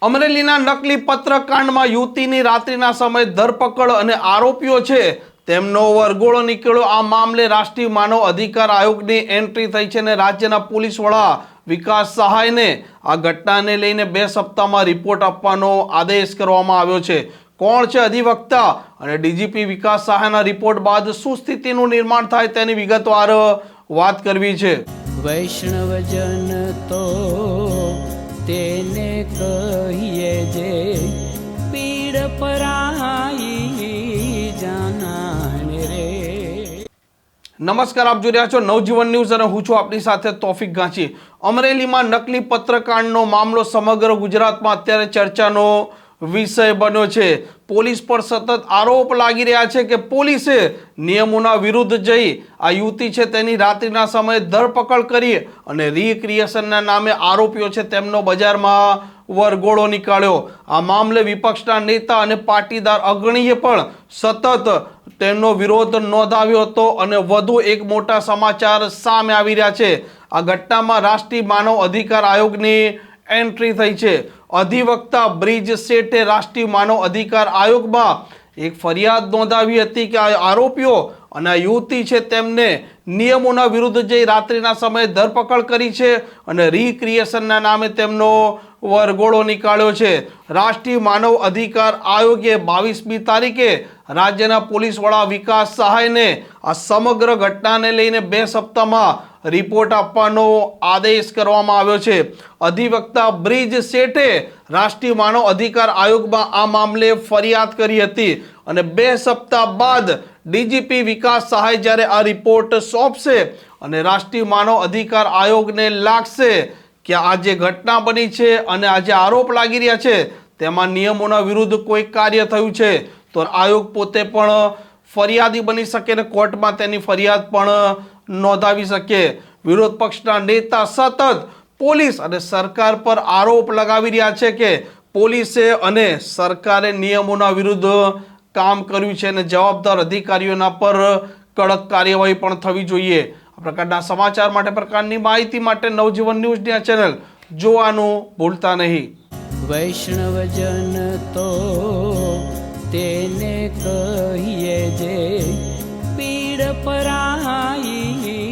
અમરેલીના નકલી પત્રકાંડમાં યુવતીની રાત્રિના સમયે ધરપકડ અને આરોપીઓ છે તેમનો વરઘોડો નીકળ્યો। આ મામલે રાષ્ટ્રીય માનવ અધિકાર આયોગની એન્ટ્રી થઈ છે અને રાજ્યના પોલીસ વડા વિકાસ સહાયને આ ઘટનાને લઈને 2 સપ્તાહમાં રિપોર્ટ આપવાનો આદેશ કરવામાં આવ્યો છે। કોણ છે અધિવક્તા અને ડીજીપી વિકાસ સહાયના રિપોર્ટ બાદ શું સ્થિતિનું નિર્માણ થાય તેની વિગતવાર વાત કરવી છે। વૈષ્ણવજન તો તેને કહીએ જે પીડ પરાઈ જાનાને રે। નમસ્કાર, આપ જોઈ રહ્યા છો નવજીવન ન્યૂઝ અને હું છું આપની સાથે તોફિક ગાંચી। અમરેલીમાં નકલી પત્રકાંડનો મામલો સમગ્ર ગુજરાતમાં અત્યારે ચર્ચાનો વિષય બન્યો છે। પોલીસ પર સતત આરોપ લાગી રહ્યા છે કે પોલીસે નિયમોના વિરુદ્ધ જઈ આ યુવતી છે તેની રાત્રિના સમયે ધરપકડ કરી અને રિક્રિએશનના નામે આરોપીઓ છે તેમનો બજારમાં વરઘોડો નીકાળ્યો। આ મામલે વિપક્ષના નેતા અને પાટીદાર અગ્રણીએ પણ સતત તેમનો વિરોધ નોંધાવ્યો હતો અને વધુ એક મોટા સમાચાર સામે આવી રહ્યા છે। આ ઘટનામાં રાષ્ટ્રીય માનવ અધિકાર આયોગની એન્ટ્રી થઈ છે। અધિવક્તા બ્રિજ શેઠે રાષ્ટ્રીય માનવ અધિકાર આયોગમાં એક ફરિયાદ નોંધાવી હતી કે આ આરોપીઓ અને આ યુવતી છે તેમને નિયમોના વિરુદ્ધ જઈ રાત્રિના સમયે ધરપકડ કરી છે અને રિક્રિએશનના નામે તેમનો વરઘોડો નીકાળ્યો છે। રાષ્ટ્રીય માનવ અધિકાર આયોગે 22મી તારીખે રાજ્યના પોલીસ વડા વિકાસ સહાયને આ સમગ્ર ઘટનાને લઈને 2 સપ્તાહમાં રિપોર્ટ આપવાનો આદેશ કરવામાં આવ્યો છે। અધિવક્તા બ્રિજ શેઠે રાષ્ટ્રીય માનવ અધિકાર આયોગમાં આ મામલે ફરિયાદ કરી હતી અને 2 સપ્તાહ બાદ ડીજીપી વિકાસ સહાય જ્યારે આ રિપોર્ટ સોંપશે અને રાષ્ટ્રીય માનવ અધિકાર આયોગને લાગશે કે આ જે ઘટના બની છે અને આ જે આરોપ લાગી રહ્યા છે તેમાં નિયમોના વિરુદ્ધ કોઈ કાર્ય થયું છે તો આયોગ પોતે પણ ફરિયાદી બની શકે અને કોર્ટમાં તેની ફરિયાદ પણ નોંધાવી શકે। વિરોધ પક્ષના નેતા સતત પોલીસ અને સરકાર પર આરોપ લગાવી રહ્યા છે કે પોલીસે અને સરકારે નિયમોના વિરુદ્ધ કામ કર્યું છે અને જવાબદાર અધિકારીઓના પર કડક કાર્યવાહી પણ થવી જોઈએ। આ પ્રકારના સમાચાર માટે, પ્રકારની માહિતી માટે નવજીવન ન્યૂઝની આ ચેનલ જોવાનું ભૂલતા નહીં। વૈષ્ણવજન તો તેને કહીએ જે પીડ પરાઈ